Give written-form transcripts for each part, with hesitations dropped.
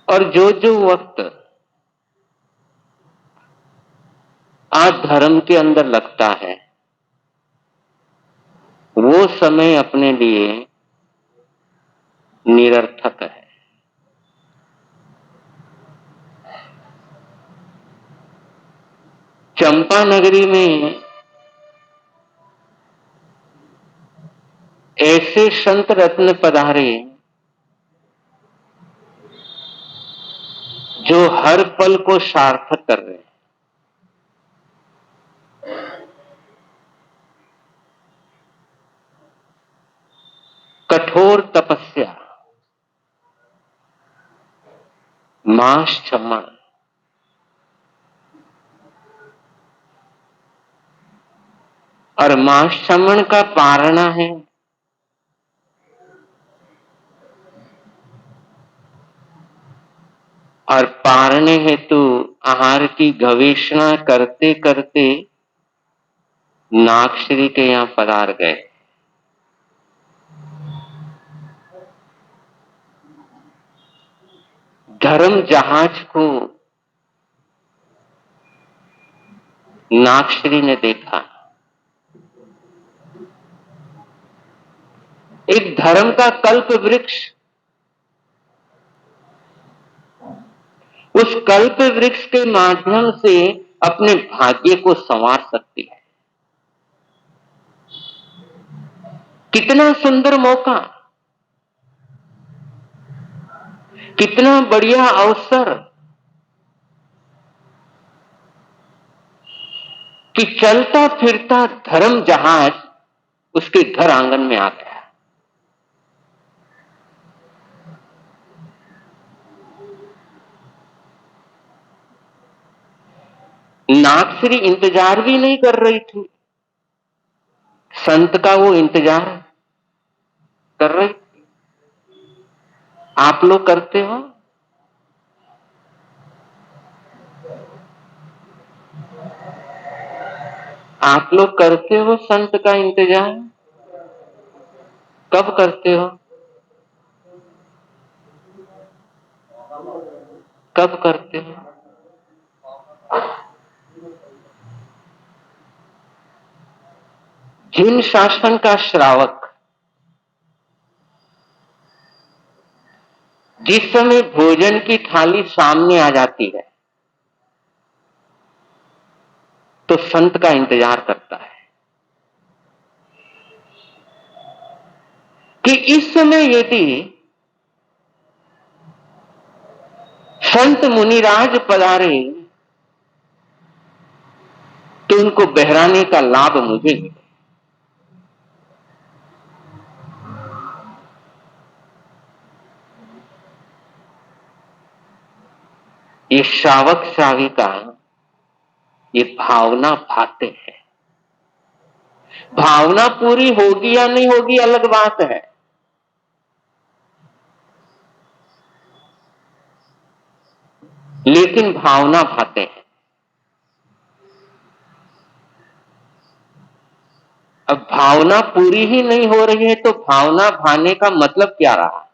और जो जो वक्त आज धर्म के अंदर लगता है वो समय अपने लिए निरर्थक है। चंपा नगरी में ऐसे संत रत्न पधारे जो हर पल को सार्थक कर रहे हैं। कठोर तपस्या, मांस क्षमण, और मांस क्षमण का पारणा है और पारने हेतु आहार की गवेषणा करते करते नागश्री के यहां पधार गए। धर्म जहाज को नागश्री ने देखा। एक धर्म का कल्प वृक्ष उस कल्प वृक्ष के माध्यम से अपने भाग्य को संवार सकती है। कितना सुंदर मौका, कितना बढ़िया अवसर कि चलता फिरता धर्म जहाज उसके घर आंगन में आ गया। नागश्री इंतजार भी नहीं कर रही थी, संत का वो इंतजार कर रही थी। आप लोग करते हो? आप लोग करते हो संत का इंतजार? कब करते हो? कब करते हो? जिन शासन का श्रावक जिस समय भोजन की थाली सामने आ जाती है तो संत का इंतजार करता है कि इस समय यदि संत मुनिराज पधारे तो उनको बहराने का लाभ मुझे मिले। ये श्रावक श्राविका ये भावना भाते हैं। भावना पूरी होगी या नहीं होगी अलग बात है, लेकिन भावना भाते हैं। अब भावना पूरी ही नहीं हो रही है तो भावना भाने का मतलब क्या रहा?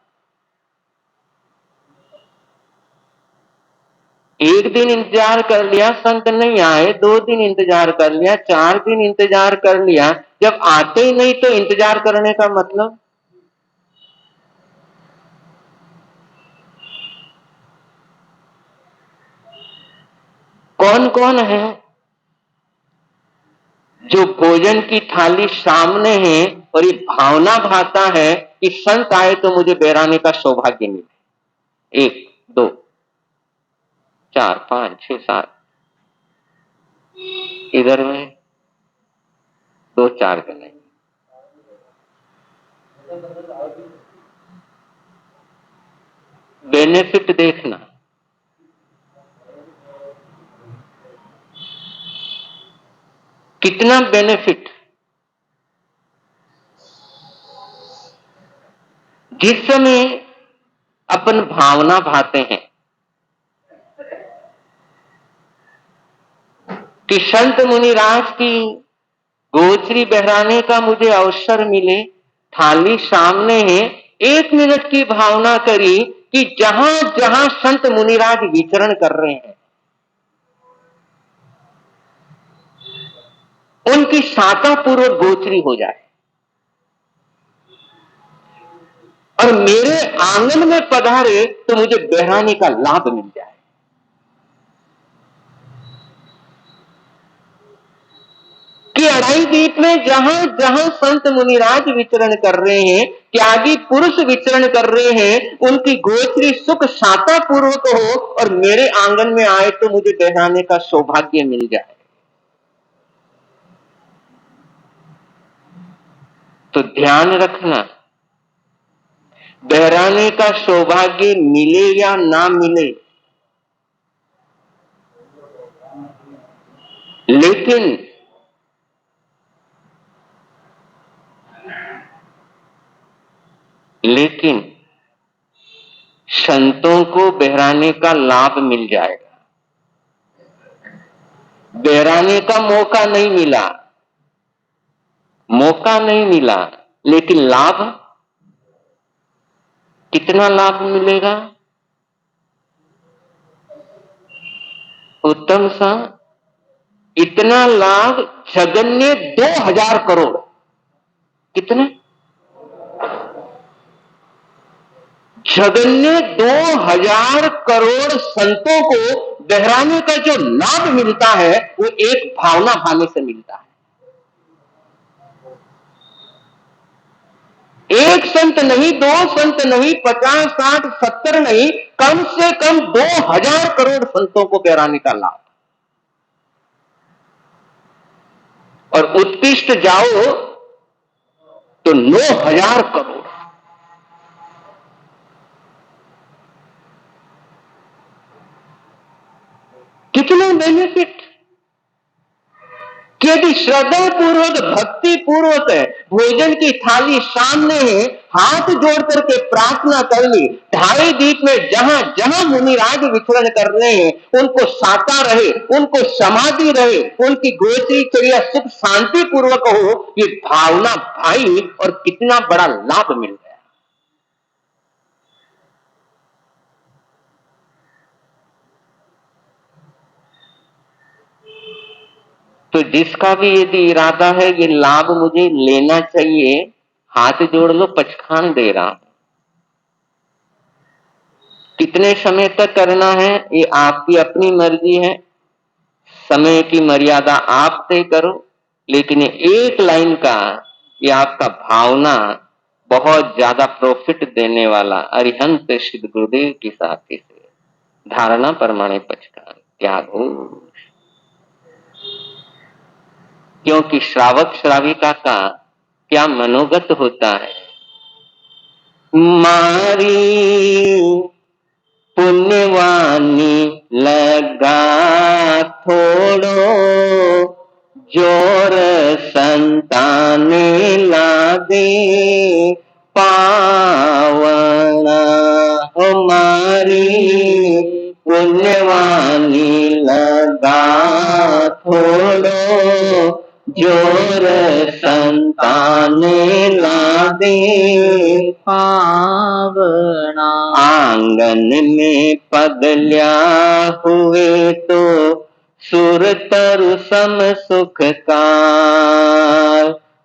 एक दिन इंतजार कर लिया, संत नहीं आए, 2 दिन इंतजार कर लिया, 4 दिन इंतजार कर लिया, जब आते ही नहीं तो इंतजार करने का मतलब? कौन कौन है जो भोजन की थाली सामने है और ये भावना भाता है कि संत आए तो मुझे बहराने का सौभाग्य मिले? 1 2 4 5 6 7 इधर में 2 4 जने। बेनिफिट देखना, कितना बेनिफिट। जिस समय अपन भावना भाते हैं कि संत मुनिराज की गोचरी बहराने का मुझे अवसर मिले, थाली सामने है, 1 मिनट की भावना करी कि जहां जहां संत मुनिराज विचरण कर रहे हैं उनकी शाखा पूर्वक गोचरी हो जाए और मेरे आंगन में पधारे तो मुझे बहराने का लाभ मिल जाए। कि अढ़ाई दीप में जहां जहां संत मुनिराज विचरण कर रहे हैं, त्यागी पुरुष विचरण कर रहे हैं, उनकी गोचरी सुख शांता पूर्वक हो और मेरे आंगन में आए तो मुझे बहराने का सौभाग्य मिल जाए। तो ध्यान रखना, बहराने का सौभाग्य मिले या ना मिले, लेकिन संतों को बहराने का लाभ मिल जाएगा। बहराने का मौका नहीं मिला, लेकिन लाभ, कितना लाभ मिलेगा उत्तम सा? इतना लाभ जगन्य 2000 करोड़, कितने? जगन्य 2000 करोड़ संतों को बहराने का जो लाभ मिलता है वो एक भावना भाने से मिलता है। एक संत नहीं, दो संत नहीं, 50, 60, 70 नहीं, कम से कम 2000 करोड़ संतों को बहराने का लाभ। और उत्कृष्ट जाओ तो 9000 करोड़। कितने बेनिफिट! कि यदि श्रद्धा पूर्वक, भक्ति पूर्वक है, भोजन की थाली सामने है, हाथ जोड़ करके प्रार्थना कर ली, ढाई दीप में जहां जहां मुनिराज विचरण कर रहे हैं उनको साता रहे, उनको समाधि रहे, उनकी गोचरी क्रिया सुख शांति पूर्वक हो, ये भावना भाई और कितना बड़ा लाभ मिल गया। तो जिसका भी यदि इरादा है ये लाभ मुझे लेना चाहिए, हाथ जोड़ लो, पचखान दे रहा हूं। कितने समय तक करना है ये आपकी अपनी मर्जी है, समय की मर्यादा आप तय करो, लेकिन ये एक लाइन का ये आपका भावना बहुत ज्यादा प्रॉफिट देने वाला। अरिहंत सिद्ध गुरुदेव की साथी से धारणा परमाणे पचखान त्याग हो। क्योंकि श्रावक श्राविका का क्या मनोगत होता है, मारी पुण्यवानी लगा थोड़ो, जोर संताने लागे पावना। हमारी पुण्यवानी लगा थोड़ो, जोर संताने लागे पावना। आंगन में पगल्या हुए तो सुर तरु सम सुख का।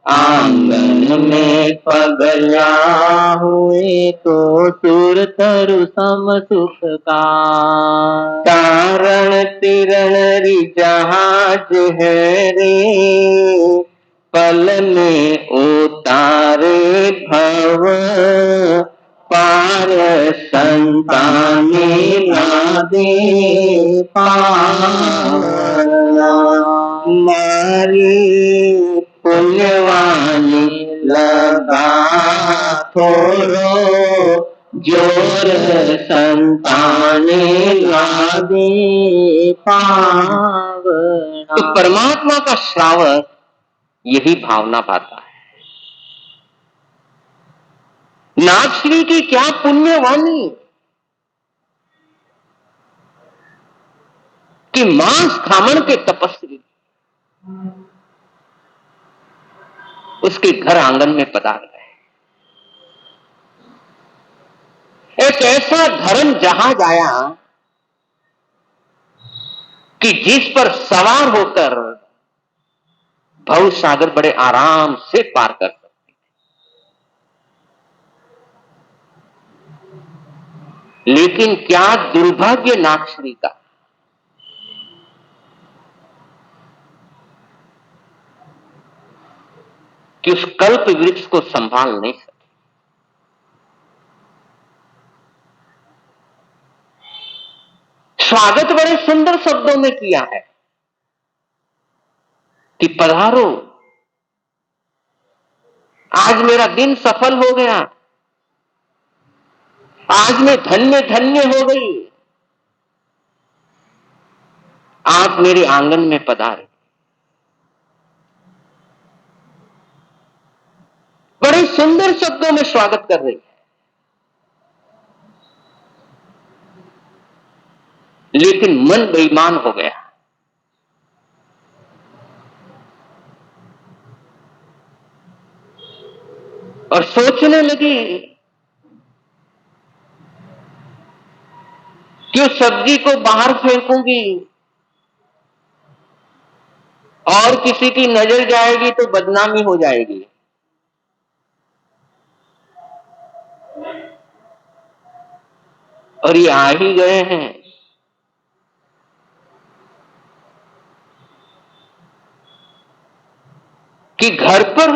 आंगन में पगल्या हुए तो सुर तरु सम सुख का। तारण तिरण जहाज है रे, पल में उतारे भव, पार संताने लागे पावना। मारी पुण्यवानी लगा थोड़ो, जोर संताने लागे पावना। तो परमात्मा का श्रावक यही भावना पाता है। नागश्री की क्या पुण्यवानी कि मांस खामण के तपस्वी उसके घर आंगन में पधार गए। एक ऐसा धर्म जहाज आया कि जिस पर सवार होकर भव सागर बड़े आराम से पार कर सकते। लेकिन क्या दुर्भाग्य नागश्री का कि उस कल्प वृक्ष को संभाल नहीं सके। स्वागत बड़े सुंदर शब्दों में किया है कि पधारो, आज मेरा दिन सफल हो गया, आज मैं धन्य धन्य हो गई, आप मेरे आंगन में पधारे। बड़े सुंदर शब्दों में स्वागत कर रही है, लेकिन मन बेईमान हो गया। और सोचने लगी कि उस सब्जी को बाहर फेंकूंगी और किसी की नजर जाएगी तो बदनामी हो जाएगी। और ये आ ही गए हैं कि घर पर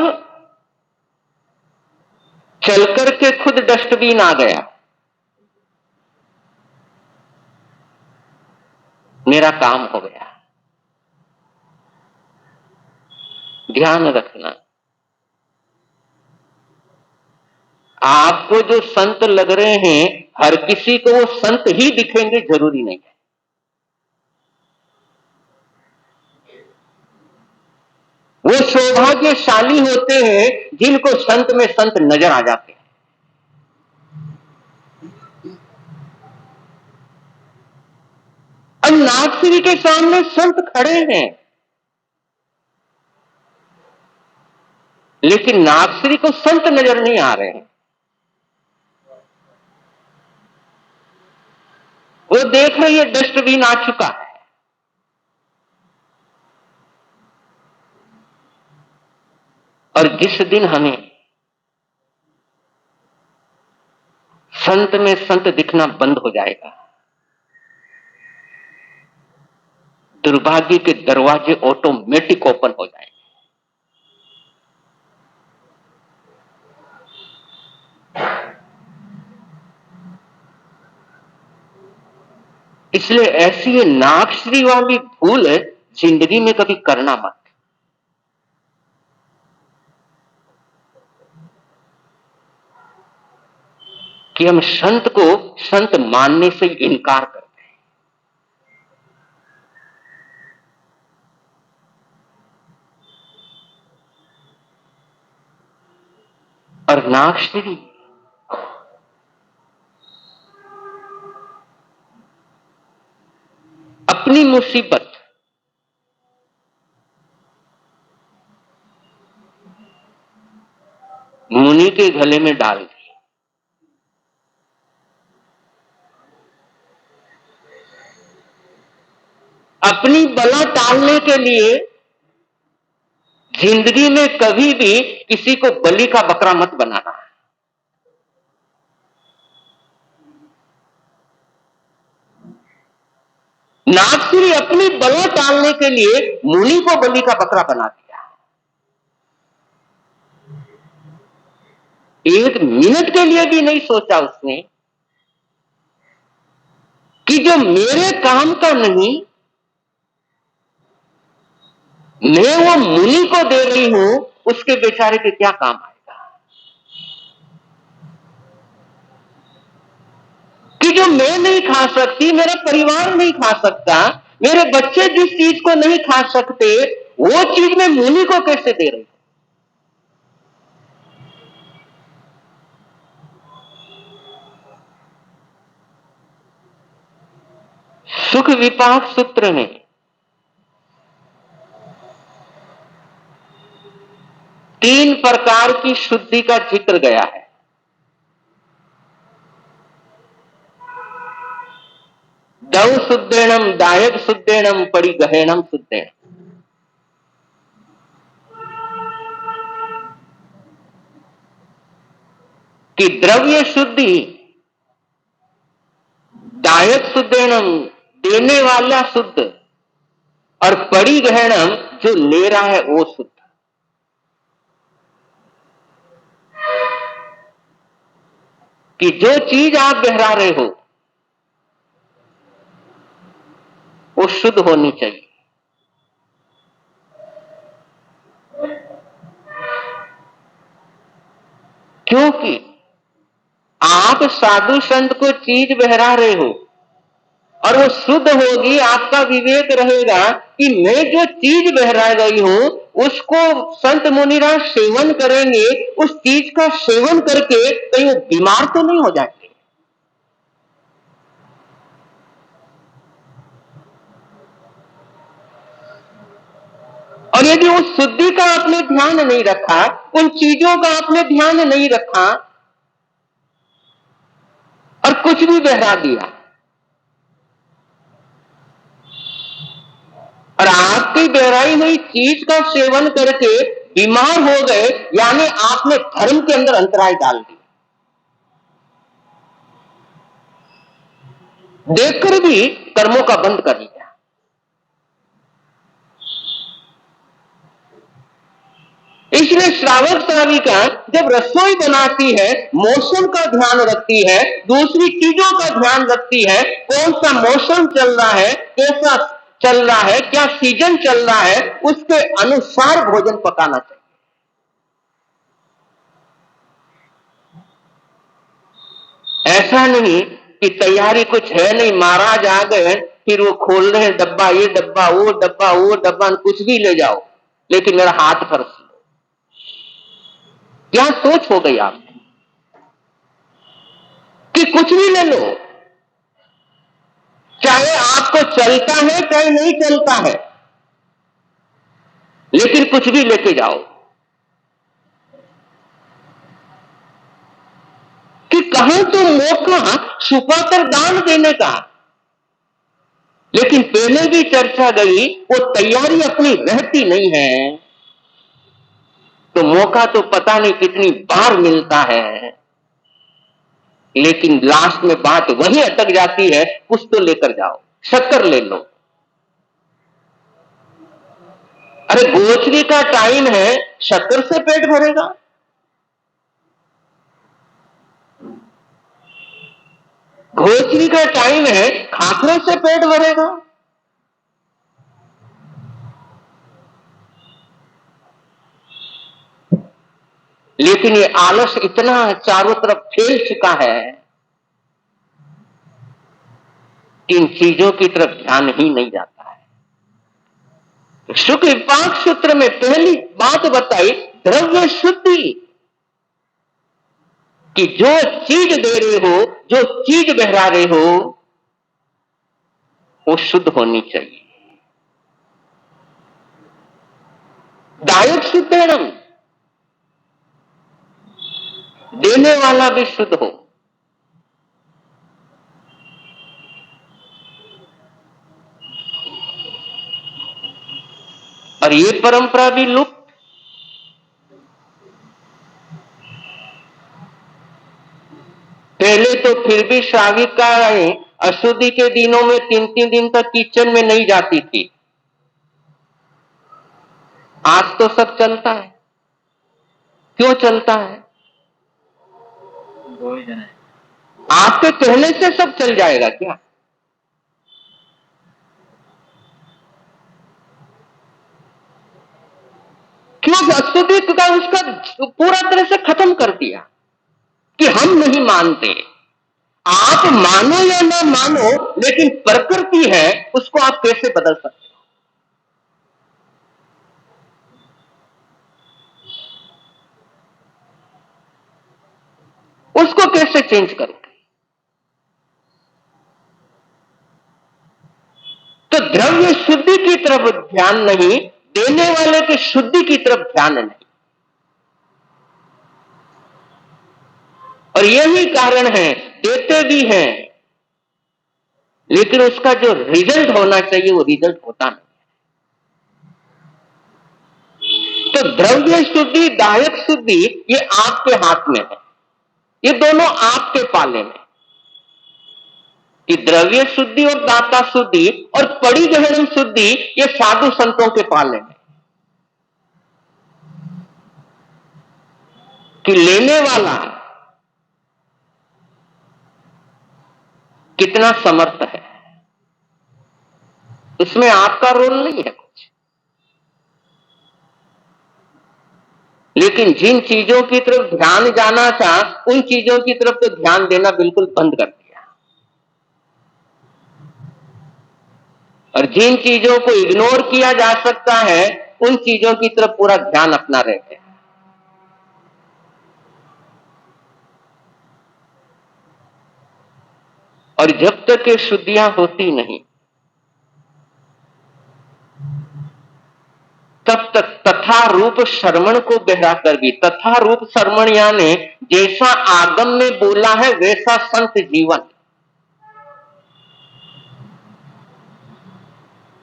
चलकर के खुद डस्टबिन आ गया। मेरा काम हो गया। ध्यान रखना, आपको जो संत लग रहे हैं हर किसी को वो संत ही दिखेंगे जरूरी नहीं है। वो सौभाग्यशाली होते हैं जिनको संत में संत नजर आ जाते हैं। अब नागश्री के सामने संत खड़े हैं, लेकिन नागश्री को संत नजर नहीं आ रहे हैं। वो देख रही है डस्टबिन आ चुका है। और जिस दिन हमें संत में संत दिखना बंद हो जाएगा, दुर्भाग्य के दरवाजे ऑटोमेटिक ओपन हो जाएंगे। इसलिए ऐसी ये नागश्री वाली भूल जिंदगी में कभी करना मत। कि हम संत को संत मानने से इनकार करते हैं। और नागश्री अपनी मुसीबत मुनि के गले में डाल दी। अपनी बला टालने के लिए जिंदगी में कभी भी किसी को बलि का बकरा मत बनाना। नागश्री अपनी बला टालने के लिए मुनि को बलि का बकरा बना दिया। एक मिनट के लिए भी नहीं सोचा उसने कि जो मेरे काम का नहीं मैं वो मुनि को दे रही हूं, उसके बेचारे के क्या काम आएगा। कि जो मैं नहीं खा सकती, मेरा परिवार नहीं खा सकता, मेरे बच्चे जिस चीज को नहीं खा सकते, वो चीज मैं मुनि को कैसे दे रही हूं। सुख विपाक सूत्र में 3 प्रकार की शुद्धि का जिक्र गया है। दव शुद्धेणम दायक शुद्धेणम परिगहेणम शुद्धेणम। कि द्रव्य शुद्धि, दायक शुद्धेणम देने वाला शुद्ध, और परिगहणम जो ले रहा है वो शुद्ध। कि जो चीज आप बहरा रहे हो वो शुद्ध होनी चाहिए। क्योंकि आप साधु संत को चीज बहरा रहे हो और वो शुद्ध होगी, आपका विवेक रहेगा कि मैं जो चीज बहरा रही हूं उसको संत मुनिराज सेवन करेंगे, उस चीज का सेवन करके कहीं वो बीमार तो नहीं हो जाएंगे। और यदि उस शुद्धि का आपने ध्यान नहीं रखा, उन चीजों का आपने ध्यान नहीं रखा और कुछ भी बहरा दिया, और आपकी बहराई हुई चीज का सेवन करके बीमार हो गए, यानी आपने धर्म के अंदर अंतराय डाल दिया। देखकर भी कर्मों का बंद कर दिया। इसलिए श्रावक श्राविका जब रसोई बनाती है, मौसम का ध्यान रखती है, दूसरी चीजों का ध्यान रखती है, कौन सा मौसम चल रहा है, कैसा चल रहा है, क्या सीजन चल रहा है, उसके अनुसार भोजन पकाना चाहिए। ऐसा नहीं कि तैयारी कुछ है नहीं, महाराज आ गए फिर वो खोल रहे हैं डब्बा, ये डब्बा वो डब्बा वो डब्बा, कुछ भी ले जाओ लेकिन मेरा हाथ परस लो। क्या सोच हो गई आपकी कि कुछ भी ले लो, चाहे आपको चलता है चाहे नहीं चलता है, लेकिन कुछ भी लेके जाओ। कि कहां तो मौका छुपाकर दान देने का, लेकिन पहले भी चर्चा गई वो तैयारी अपनी रहती नहीं है, तो मौका तो पता नहीं कितनी बार मिलता है, लेकिन लास्ट में बात वही अटक जाती है, कुछ तो लेकर जाओ, शक्कर ले लो। अरे गोचरी का टाइम है, शक्कर से पेट भरेगा? गोचरी का टाइम है, खाखरे से पेट भरेगा? लेकिन ये आलस इतना चारों तरफ फैल चुका है कि इन चीजों की तरफ ध्यान ही नहीं जाता है। शुक्ल विपाक सूत्र में पहली बात बताई द्रव्य शुद्धि, कि जो चीज दे रहे हो, जो चीज बहरा रहे हो वो शुद्ध होनी चाहिए। दायक शुद्धेणम, देने वाला भी शुद्ध हो। और ये परंपरा भी लुप्त। पहले तो फिर भी श्राविकाएं अशुद्धि के दिनों में 3-3 दिन तक किचन में नहीं जाती थी। आज तो सब चलता है। क्यों चलता है? आपके कहने से सब चल जाएगा क्या? क्यों अशुद्धि का उसका पूरा तरह से खत्म कर दिया कि हम नहीं मानते। आप मानो या ना मानो, लेकिन प्रकृति है, उसको आप कैसे बदल सकते हो? उसको कैसे चेंज करोगे? तो द्रव्य शुद्धि की तरफ ध्यान नहीं, देने वाले की शुद्धि की तरफ ध्यान नहीं। और यही कारण है, देते भी हैं लेकिन उसका जो रिजल्ट होना चाहिए वो रिजल्ट होता नहीं। तो द्रव्य शुद्धि, दायक शुद्धि, ये आपके हाथ में है। ये दोनों आपके पाले में, कि द्रव्य शुद्धि और दाता शुद्धि और पड़ी गहरी शुद्धि ये साधु संतों के पाले में, कि लेने वाला कितना समर्थ है, इसमें आपका रोल नहीं है कुछ। लेकिन जिन चीजों की तरफ ध्यान जाना था, उन चीजों की तरफ तो ध्यान देना बिल्कुल बंद कर दिया, और जिन चीजों को इग्नोर किया जा सकता है उन चीजों की तरफ पूरा ध्यान अपना रह गया। और जब तक ये शुद्धियां होती नहीं, तब तक तथा रूप श्रवण को बहरा कर भी, तथा रूप श्रवण यानी जैसा आगम में बोला है वैसा संत जीवन,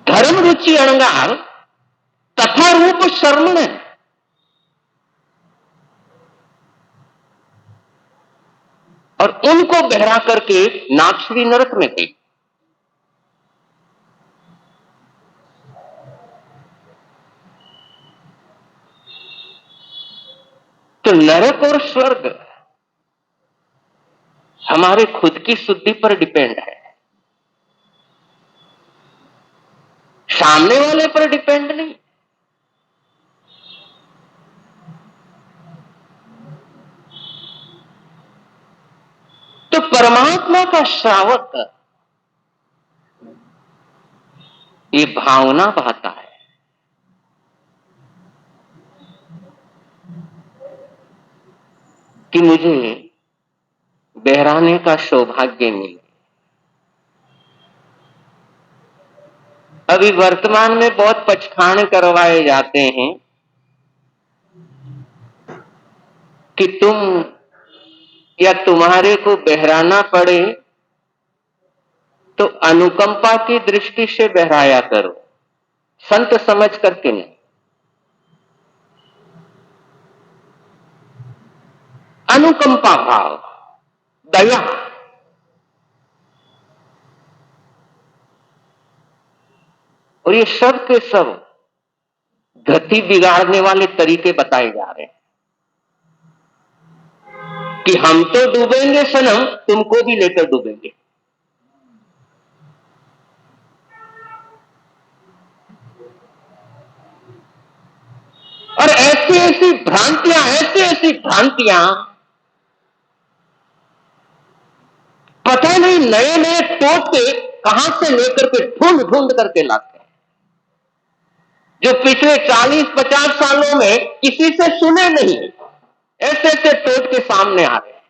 धर्म रुचि अणगार तथा रूप श्रवण है। और उनको बहरा करके नाक्षरी नरक में गई। तो नरक और स्वर्ग हमारे खुद की शुद्धि पर डिपेंड है, सामने वाले पर डिपेंड नहीं। तो परमात्मा का श्रावक ये भावना बहाता है कि मुझे बहराने का सौभाग्य मिले। अभी वर्तमान में बहुत पचखान करवाए जाते हैं कि तुम या तुम्हारे को बहराना पड़े तो अनुकंपा की दृष्टि से बहराया करो, संत समझ करके नहीं। अनुकंपा भाव, दया, और ये सब के सब गति बिगाड़ने वाले तरीके बताए जा रहे हैं कि हम तो डूबेंगे सनम, तुमको भी लेकर डूबेंगे। और ऐसी ऐसी भ्रांतियां, ऐसी ऐसी भ्रांतियां, पता नहीं नए नए टोटके कहां से लेकर के ढूंढ ढूंढ करके लाते हैं, जो पिछले 40-50 सालों में किसी से सुने नहीं। ऐसे ऐसे टोटके सामने आ रहे हैं,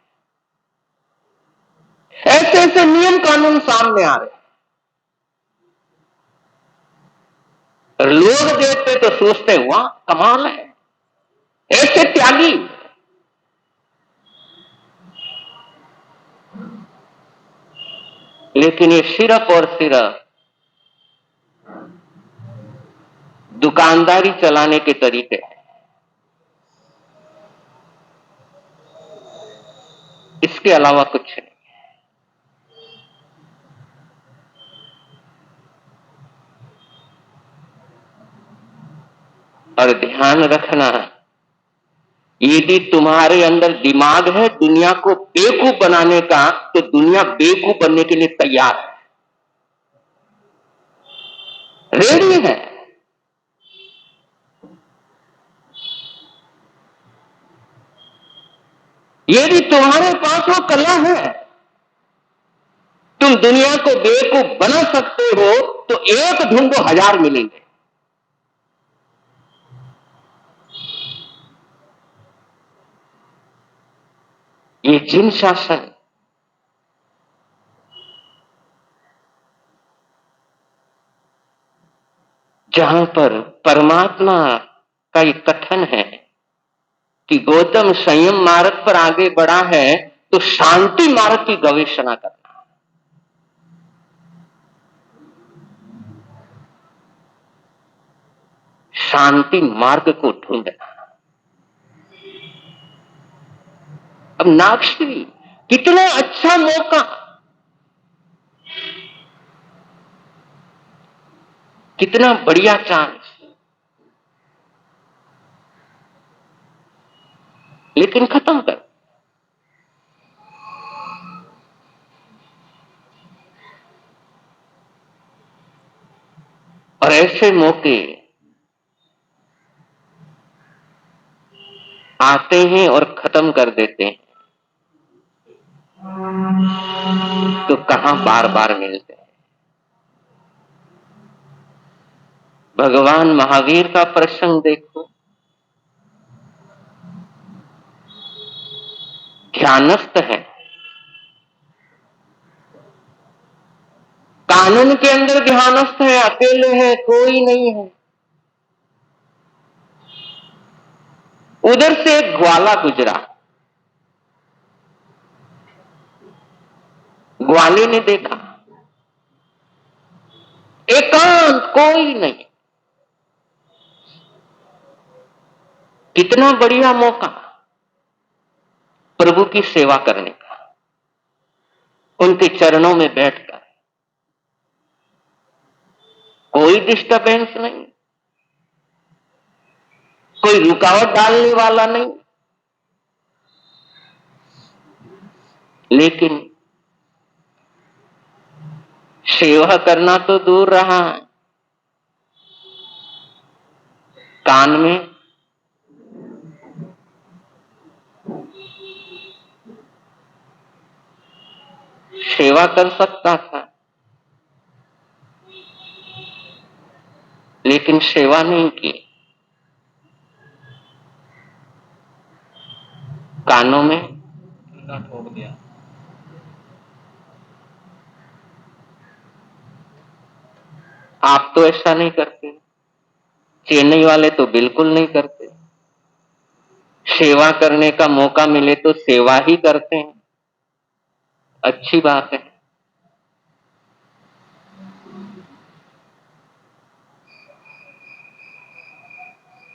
ऐसे ऐसे नियम कानून सामने आ रहे हैं। लोग देखते तो सोचते वाह कमाल है, ऐसे त्यागी। लेकिन ये सिर्फ और सिर्फ दुकानदारी चलाने के तरीके हैं, इसके अलावा कुछ नहीं। और ध्यान रखना, यदि तुम्हारे अंदर दिमाग है दुनिया को बेवकूफ बनाने का, तो दुनिया बेवकूफ बनने के लिए तैयार है, रेडी है। यदि तुम्हारे पास वो कला है, तुम दुनिया को बेवकूफ बना सकते हो, तो एक ढूंढो 1000 मिलेंगे। ये जिन शासन जहां पर परमात्मा का ये कथन है कि गौतम संयम मार्ग पर आगे बढ़ा है तो शांति मार्ग की गवेषणा करना, शांति मार्ग को ढूंढना। अब नागश्री, कितना अच्छा मौका, कितना बढ़िया चांस, लेकिन खत्म कर। और ऐसे मौके आते हैं और खत्म कर देते हैं, तो कहां बार बार मिलते हैं। भगवान महावीर का प्रसंग देखो, ध्यानस्थ है, कानून के अंदर ध्यानस्थ है, अकेले है, कोई नहीं है। उधर से एक ग्वाला गुजरा, ग्वाले ने देखा एकांत, कोई नहीं, कितना बढ़िया मौका प्रभु की सेवा करने का, उनके चरणों में बैठकर, कोई डिस्टरबेंस नहीं, कोई रुकावट डालने वाला नहीं, लेकिन सेवा करना तो दूर रहा, कान में सेवा कर सकता था, लेकिन सेवा नहीं की। कानों में ठोक दिया। आप तो ऐसा नहीं करते, चेन्नई वाले तो बिल्कुल नहीं करते। सेवा करने का मौका मिले तो सेवा ही करते हैं, अच्छी बात है।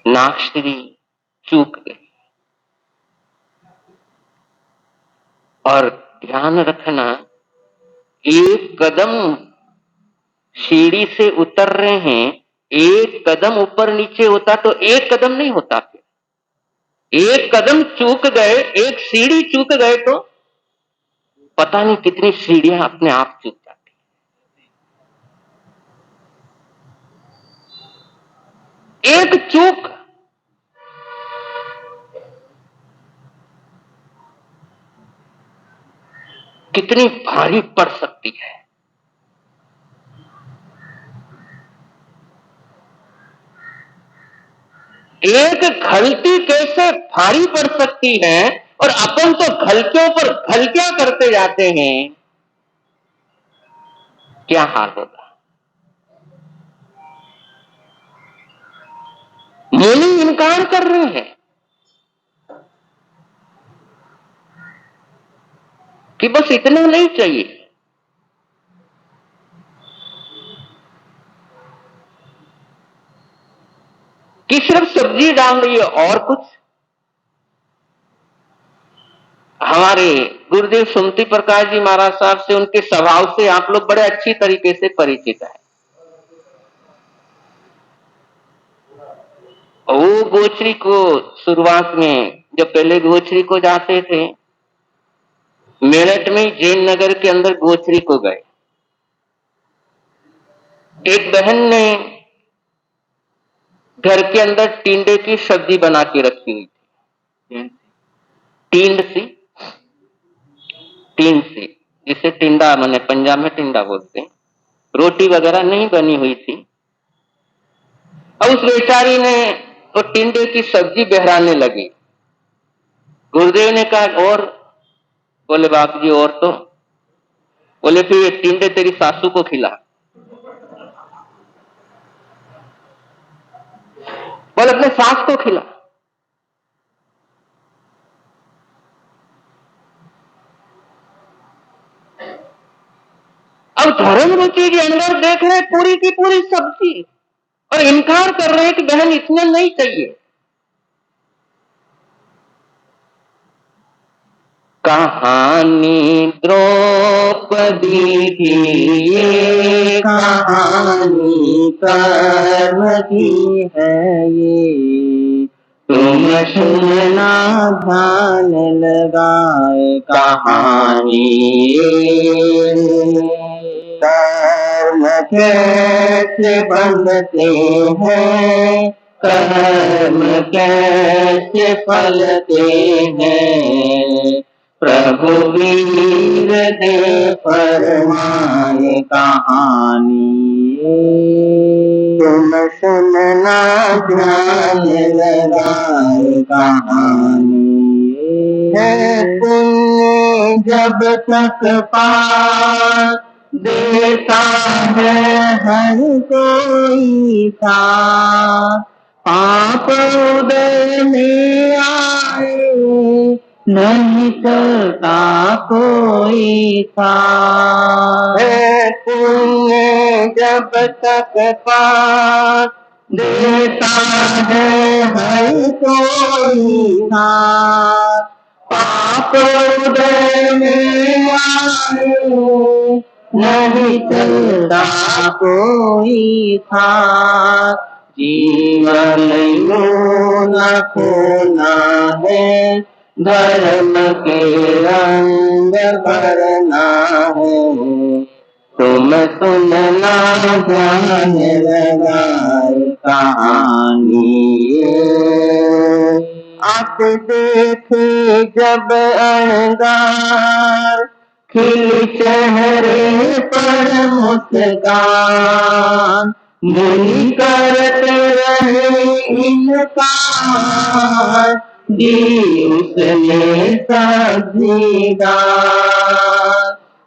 नागश्री चूक गई। और ध्यान रखना, एक कदम सीढ़ी से उतर रहे हैं, एक कदम ऊपर नीचे होता तो एक कदम नहीं होता, फिर एक कदम चूक गए, एक सीढ़ी चूक गए तो पता नहीं कितनी सीढ़ियां अपने आप चूक जाती। एक चूक कितनी भारी पड़ सकती है। एक गलती कैसे भारी पड़ सकती है, और अपन तो गलतियों पर गलतियां करते जाते हैं, क्या हाल होगा। मुनि इनकार कर रहे हैं कि बस इतना नहीं चाहिए, कि सिर्फ सब्जी डाल रही है और कुछ। हमारे गुरुदेव सुमति प्रकाश जी महाराज साहब से, उनके स्वभाव से आप लोग बड़े अच्छी तरीके से परिचित है। वो गोचरी को शुरुआत में, जब पहले गोचरी को जाते थे, मेरठ में जैन नगर के अंदर गोचरी को गए, एक बहन ने घर के अंदर टिंडे की सब्जी बना के रखी हुई थी। टींड सी, जिसे टिंडा, मैंने पंजाब में टिंडा बोलते हैं, रोटी वगैरह नहीं बनी हुई थी। अब उस बेचारी ने वो टिंडे की सब्जी बहराने लगी। गुरुदेव ने कहा और? बोले बाप जी और तो। बोले फिर ये टिंडे तेरी सासू को खिला। बोले अपने सास को खिला। अब धर्म रुचि के अंदर देख रहे पूरी की पूरी सब्जी, और इनकार कर रहे हैं कि बहन इतना नहीं चाहिए। कहानी द्रौपदी की, ये कहानी कर्म की है ये, तुम सुनना ध्यान लगाए कहानी ये। कर्म कैसे बनते हैं, कर्म कैसे फलते हैं, प्रभु वीर दे फरमाए कहानी, तुम सुनना ध्यान लगाए कहानी है। पुण्य जब तक पार देता है हर कोई सा, पाप उदय में आए नहीं चलता कोई था। पुण्य जब तक पार देता है हर कोई था, पाप उदय में आए नहीं चलता कोई था। जीवन यूं न खोना है, धर्म के रंग भरना है, तुम सुनना ध्यान लगाए कहानी ये। आप देखे जब अंगार खिल चेहरे पर मुस्कान, मुनि करते रहे इनकार, दी उसने साझीदार।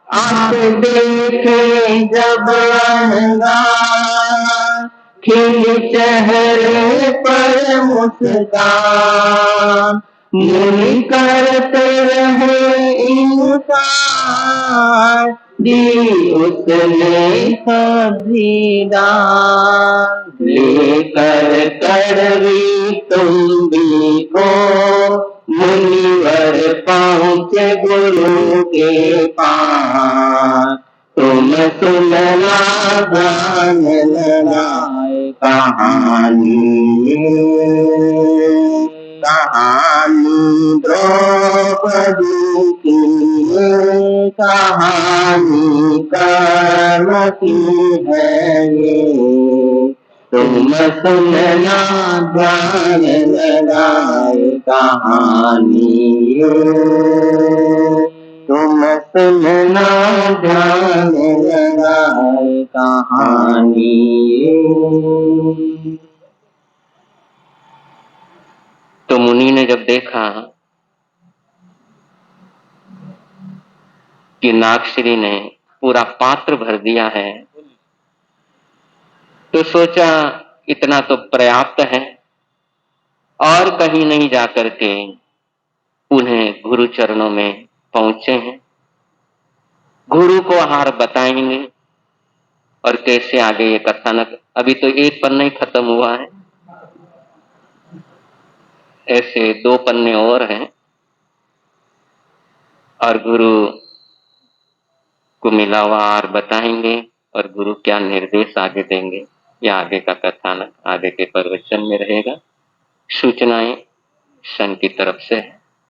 आप देखे जब अंगार खिल चेहरे पर मुस्कान, मुनि करते रहे इनकार, दी उसने साझीदार। लेकर कड़वी तुम्बी को मुनिवर पहुँचे गुरु के पास, तुम सुनना ध्यान लगाए कहानी, कहानी द्रौपदी की, ये कहानी कर्म की है ये, तुम सुनना ध्यान लगाए कहानी ये, तुम सुनना ध्यान लगाए कहानी ये। तो मुनि ने जब देखा कि नागश्री ने पूरा पात्र भर दिया है, तो सोचा इतना तो पर्याप्त है, और कहीं नहीं जाकर के उन्हें गुरु चरणों में पहुंचे हैं। गुरु को आहार बताएंगे और कैसे आगे ये कथानक, अभी तो एक पन्ना ही खत्म हुआ है, ऐसे 2 पन्ने और हैं, और गुरु को मिला हुआ आहार बताएंगे और गुरु क्या निर्देश आगे देंगे, या आगे का कथानक आगे के प्रवचन में रहेगा। सूचनाएं सन की तरफ से है।